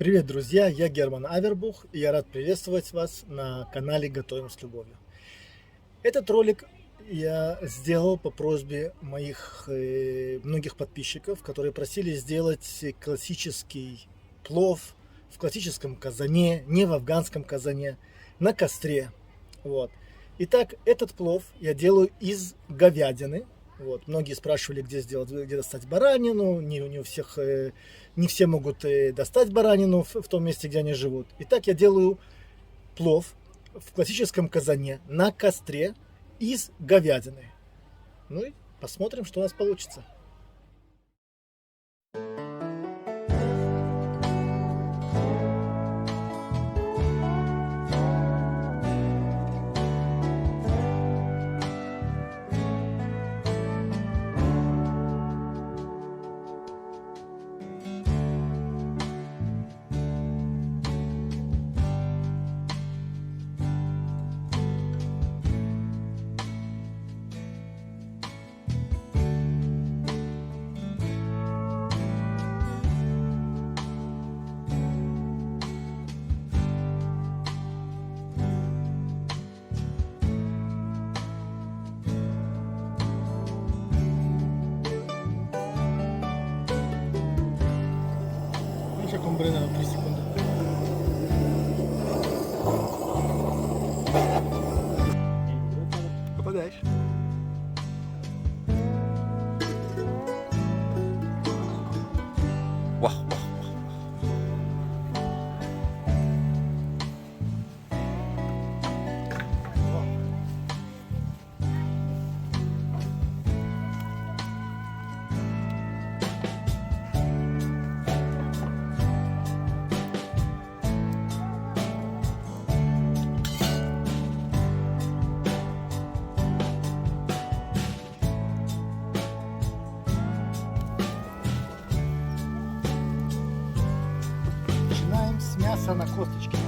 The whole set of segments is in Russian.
Привет, друзья! Я Герман Авербух, и я рад приветствовать вас на канале «Готовим с любовью». Этот ролик я сделал по просьбе моих многих подписчиков, которые просили сделать классический плов в классическом казане, не в афганском казане, на костре. Вот. Итак, этот плов я делаю из говядины. Вот. Многие спрашивали, где сделать, где достать баранину. Не у всех, не все могут достать баранину в том месте, где они живут. Итак, я делаю плов в классическом казане на костре из говядины. Ну и посмотрим, что у нас получится. Comprei na 3 segundos. Opa, 10. Uau. Начинаем с мяса на косточке.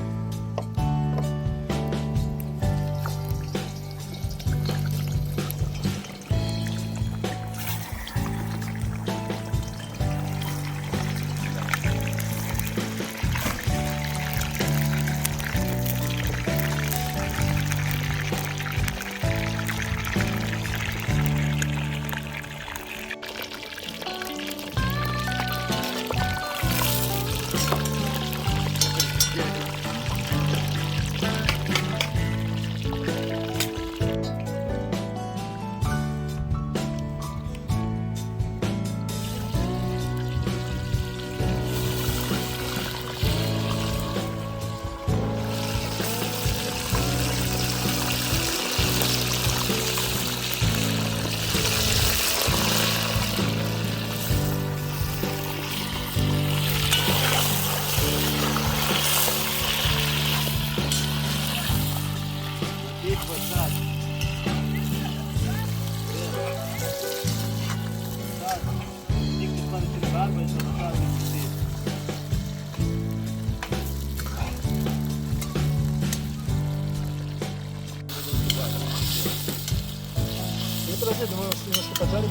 Подожди, думаю, немножко поджарим.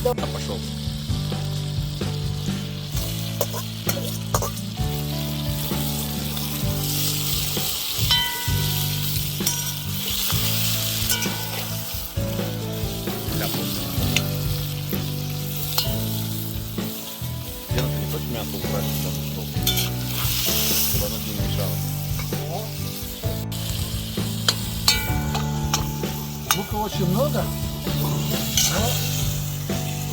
Да? Пошел. Лена, ты не хочешь мясо убрать на стол? Чтобы оно не мешало. Лука очень много, но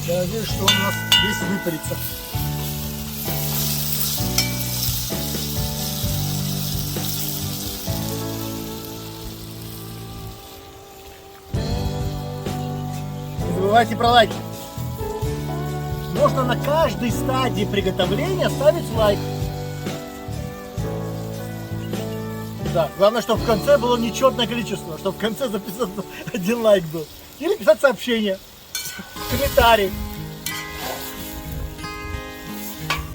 я надеюсь, что он у нас весь выпарится. Не забывайте про лайки. Можно на каждой стадии приготовления ставить лайк. Да, главное, чтобы в конце было нечетное количество, чтобы в конце записать один лайк был. Или писать сообщение, комментарий.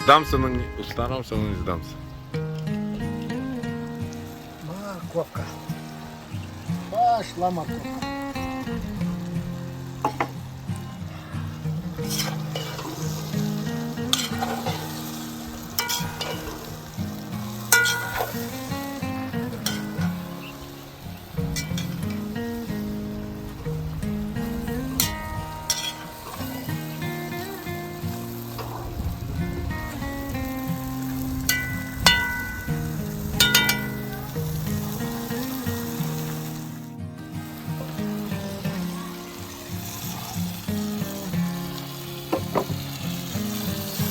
Сдамся, но не старался, но не сдамся. Морковка. Пошла морковка.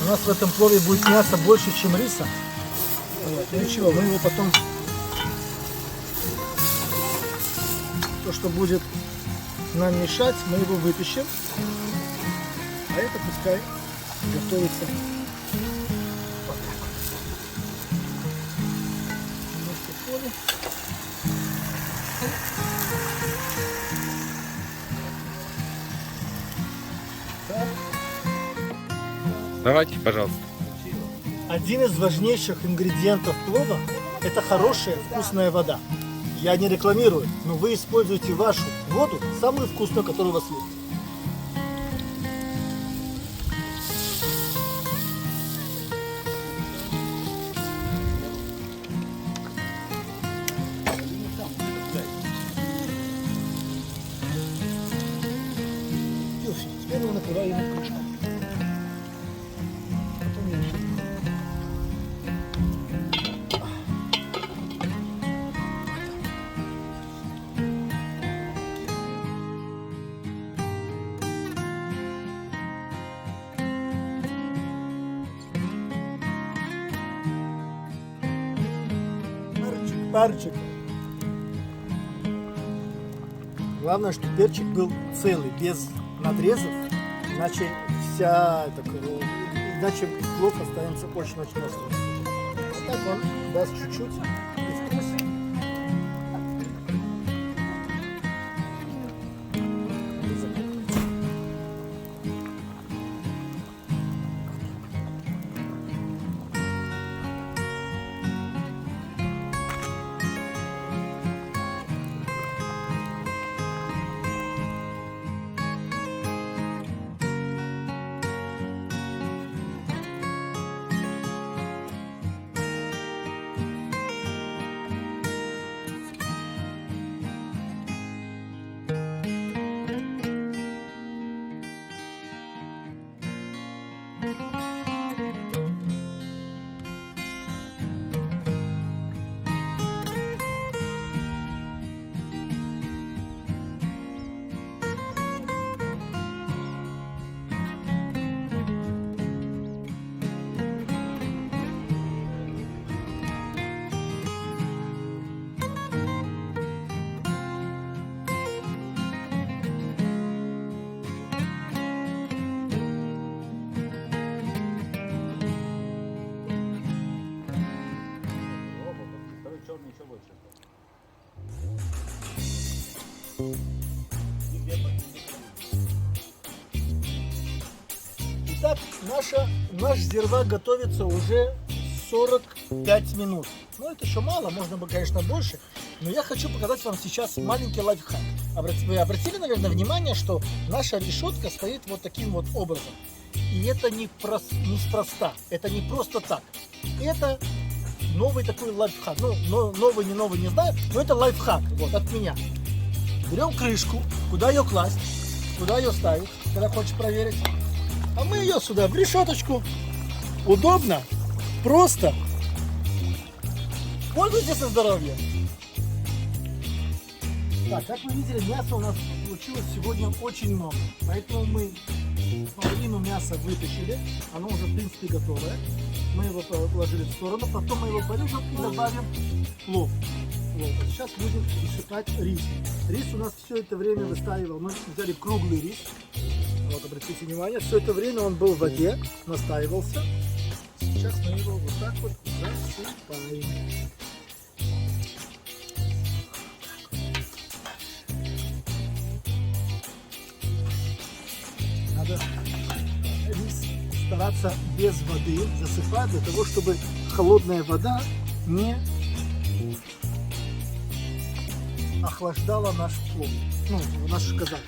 У нас в этом плове будет мяса больше, чем риса. Вот. Ну ничего, мы его потом... То, что будет нам мешать, мы его выпишем. А это пускай готовится вот так вот. Немножко соли. Так. Давайте, пожалуйста. Один из важнейших ингредиентов плова – это хорошая вкусная вода. Я не рекламирую, но вы используете вашу воду, самую вкусную, которая у вас есть. И все, теперь мы накрываем его крышкой. Потом я еще... Перчик. Главное, что перчик был целый, без надрезов, иначе иначе плов останется очень-очень острым. Вот так он даст чуть-чуть и вкус. Итак, наш зирвак готовится уже 45 минут. Ну, это еще мало, можно бы, конечно, больше. Но я хочу показать вам сейчас маленький лайфхак. Вы обратили, наверное, внимание, что наша решетка стоит вот таким вот образом. И это неспроста, это не просто так. Это новый такой лайфхак. Ну, новый, не знаю, но это лайфхак, вот, от меня. Берем крышку, куда ее класть, куда ее ставить, когда хочешь проверить. А мы ее сюда, в решеточку. Удобно, просто. Пользуйтесь на здоровье. Так, как вы видели, мяса у нас получилось сегодня очень много. Поэтому мы половину мяса вытащили. Оно уже, в принципе, готовое. Мы его положили в сторону. Потом мы его порежем и добавим плов. Сейчас будем высыпать рис. Рис у нас все это время выстаивал. Мы взяли круглый рис. Вот, обратите внимание, все это время он был в воде, настаивался. Сейчас мы его вот так вот засыпаем. Надо рис стараться без воды засыпать, для того, чтобы холодная вода не охлаждала наш плов, наш казан.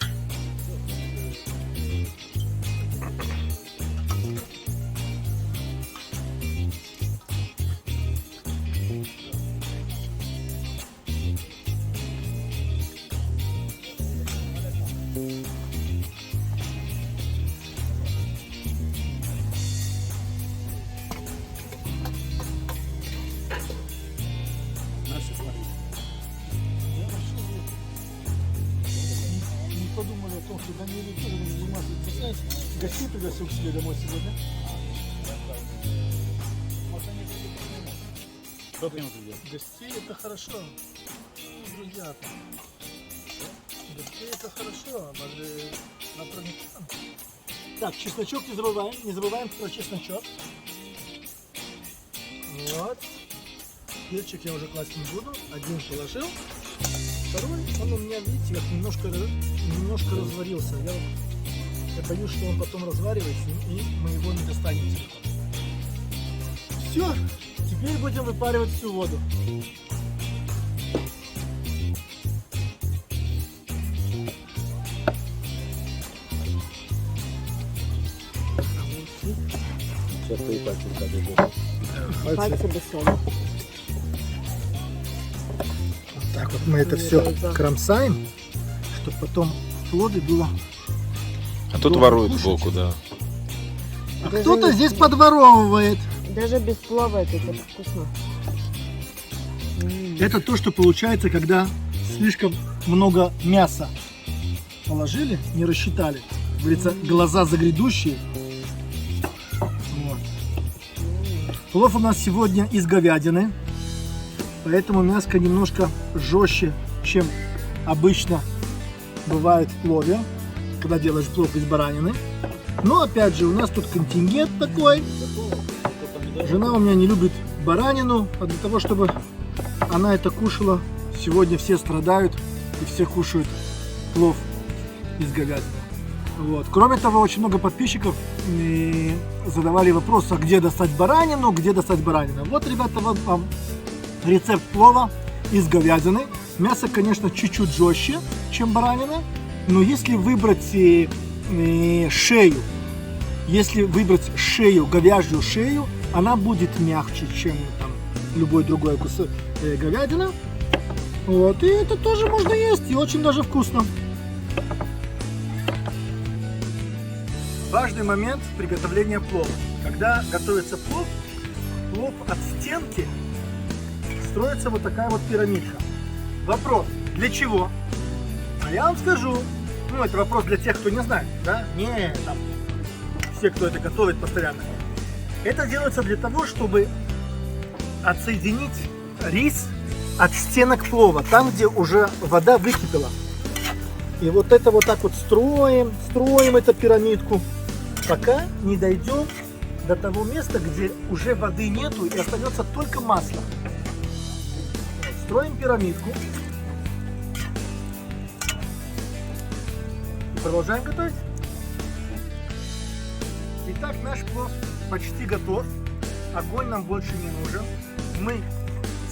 Подумали о том, что Даниил Викторович занимается. Гостей пригласил к себе домой сегодня. Что ты ему делаешь? Гостей это хорошо. Друзья. Гостей это хорошо. Так, чесночок не забываем. Не забываем про чесночок. Вот. Перчик я уже класть не буду. Один положил. Второй, он у меня, видите, как немножко разварился. Я боюсь, что он потом разваривается, и мы его не достанем целиком. Все, теперь будем выпаривать всю воду. Сейчас твои пальцы скажут. Пальцы без соли. Вот так вот мы это все кромсаем, чтобы потом в плове было. А тут воруют сбоку, да. А кто-то здесь подворовывает. Даже без плова это вкусно. Это то, что получается, когда слишком много мяса положили, не рассчитали. Как говорится, глаза загрядущие. Вот. Плов у нас сегодня из говядины, поэтому мяско немножко жестче, чем обычно бывает в плове, когда делаешь плов из баранины. Но опять же, у нас тут контингент такой. Жена у меня не любит баранину, а для того, чтобы она это кушала, сегодня все страдают и все кушают плов из говядины. Вот. Кроме того, очень много подписчиков задавали вопрос, а где достать баранину, где достать баранину. Вот, ребята, вот вам рецепт плова из говядины. Мясо, конечно, чуть-чуть жестче, чем баранина, но если выбрать шею, говяжью шею, она будет мягче, чем там, любой другой кусок говядины. Вот, и это тоже можно есть, и очень даже вкусно. Важный момент приготовления плова. Когда готовится плов от стенки строится вот такая вот пирамидка. Вопрос, для чего? А я вам скажу. Ну, это вопрос для тех, кто не знает, да? Не, там, все, кто это готовит постоянно. Это делается для того, чтобы отсоединить рис от стенок плова, там, где уже вода выкипела. И вот это вот так вот строим эту пирамидку, пока не дойдем до того места, где уже воды нету и остается только масло. Вот, строим пирамидку. И продолжаем готовить. Итак, наш плов почти готов. Огонь нам больше не нужен. Мы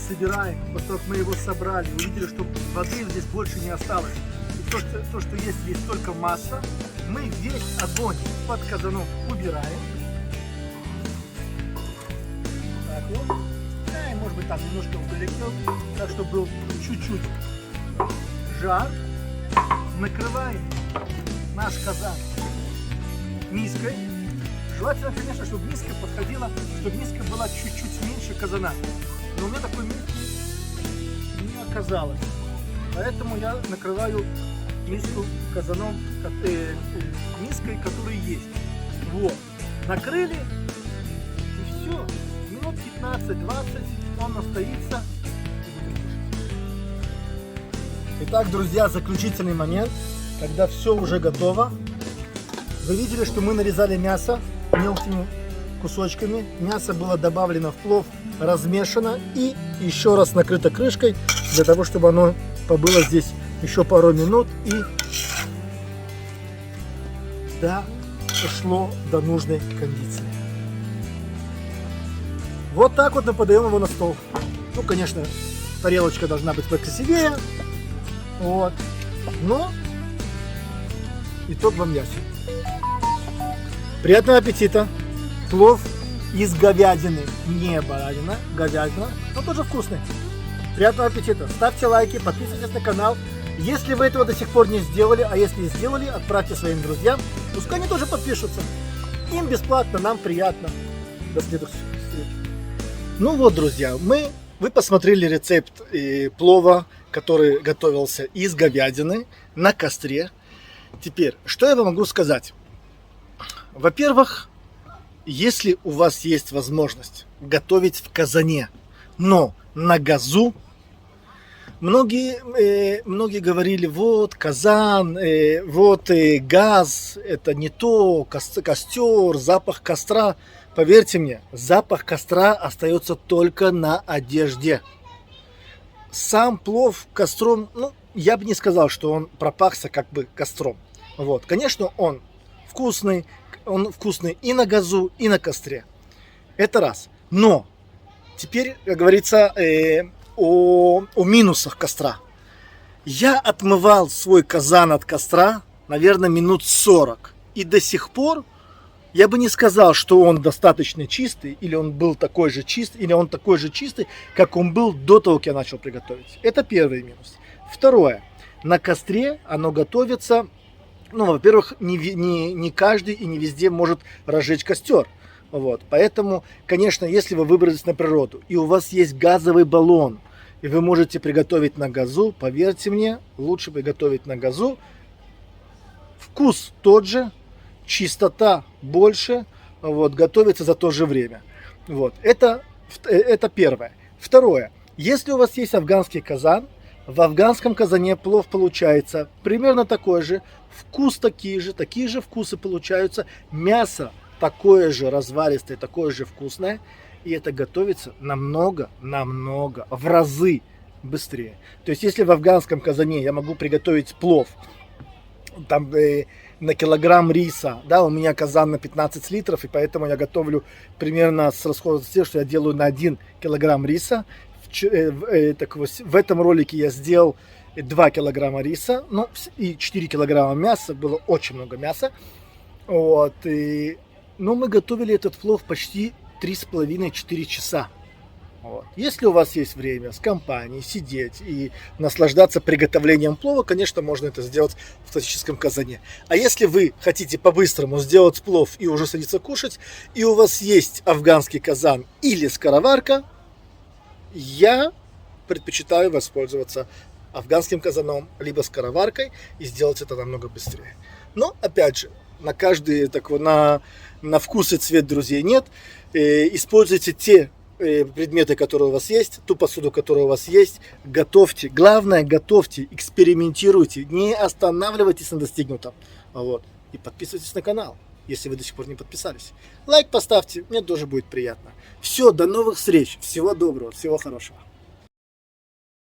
собираем, после того, как мы его собрали, увидели, что воды здесь больше не осталось. И то, что есть только масса. Мы весь огонь под казаном убираем. Так вот. Да, и может быть там немножко вдалеке, так чтобы был чуть-чуть жар. Накрываем наш казан миской. Желательно, конечно, чтобы миска подходила, чтобы миска была чуть-чуть меньше казана. Но у меня такой миски не оказалось. Поэтому я накрываю миску казаном, миской, которая есть. Вот. Накрыли, и все. Минут 15-20 он настоится. Итак, друзья, заключительный момент, когда все уже готово. Вы видели, что мы нарезали мясо мелкими кусочками. Мясо было добавлено в плов, размешано и еще раз накрыто крышкой, для того, чтобы оно побыло здесь еще пару минут и дошло до нужной кондиции. Вот так вот мы подаем его на стол. Ну, конечно, тарелочка должна быть покрасивее. Вот. Но итог вам ясен. Приятного аппетита! Плов из говядины, не баранина, говядина, но тоже вкусный. Приятного аппетита! Ставьте лайки, подписывайтесь на канал. Если вы этого до сих пор не сделали, а если сделали, отправьте своим друзьям, пускай они тоже подпишутся. Им бесплатно, нам приятно. До следующей встречи. Ну вот, друзья, вы посмотрели рецепт плова, который готовился из говядины на костре. Теперь, что я вам могу сказать? Во-первых, если у вас есть возможность готовить в казане, Но на газу многие говорили, вот казан, газ, это не то, костер, запах костра. Поверьте мне, запах костра остается только на одежде. Сам плов костром, я бы не сказал, что он пропахся как бы костром. Вот. Конечно, он вкусный и на газу, и на костре. Это раз. Но теперь, как говорится, о минусах костра. Я отмывал свой казан от костра, наверное, минут 40. И до сих пор я бы не сказал, что он достаточно чистый, или он был такой же чистый, или он такой же чистый, как он был до того, как я начал приготовить. Это первый минус. Второе. На костре оно готовится, во-первых, не каждый и не везде может разжечь костер. Вот. Поэтому, конечно, если вы выбрались на природу, и у вас есть газовый баллон, и вы можете приготовить на газу, поверьте мне, лучше приготовить на газу. Вкус тот же, чистота больше, вот, готовится за то же время. Вот. Это первое. Второе. Если у вас есть афганский казан, в афганском казане плов получается примерно такой же, вкус такие же вкусы получаются, мясо такое же разваристое, такое же вкусное, и это готовится намного, в разы быстрее. То есть, если в афганском казане я могу приготовить плов там, на килограмм риса, да, у меня казан на 15 литров, и поэтому я готовлю примерно с расходом тем, что я делаю на 1 килограмм риса. В этом ролике я сделал 2 килограмма риса, и 4 килограмма мяса, было очень много мяса. Вот, но мы готовили этот плов почти 3,5-4 часа. Вот. Если у вас есть время с компанией сидеть и наслаждаться приготовлением плова, конечно, можно это сделать в классическом казане. А если вы хотите по-быстрому сделать плов и уже садиться кушать, и у вас есть афганский казан или скороварка, я предпочитаю воспользоваться афганским казаном либо скороваркой и сделать это намного быстрее. Но, опять же, на каждый на вкус и цвет, друзей, нет. Используйте те предметы, которые у вас есть, ту посуду, которая у вас есть. Готовьте. Главное, готовьте, экспериментируйте. Не останавливайтесь на достигнутом. Вот. И подписывайтесь на канал, если вы до сих пор не подписались. Лайк поставьте, мне тоже будет приятно. Все, до новых встреч. Всего доброго, всего хорошего.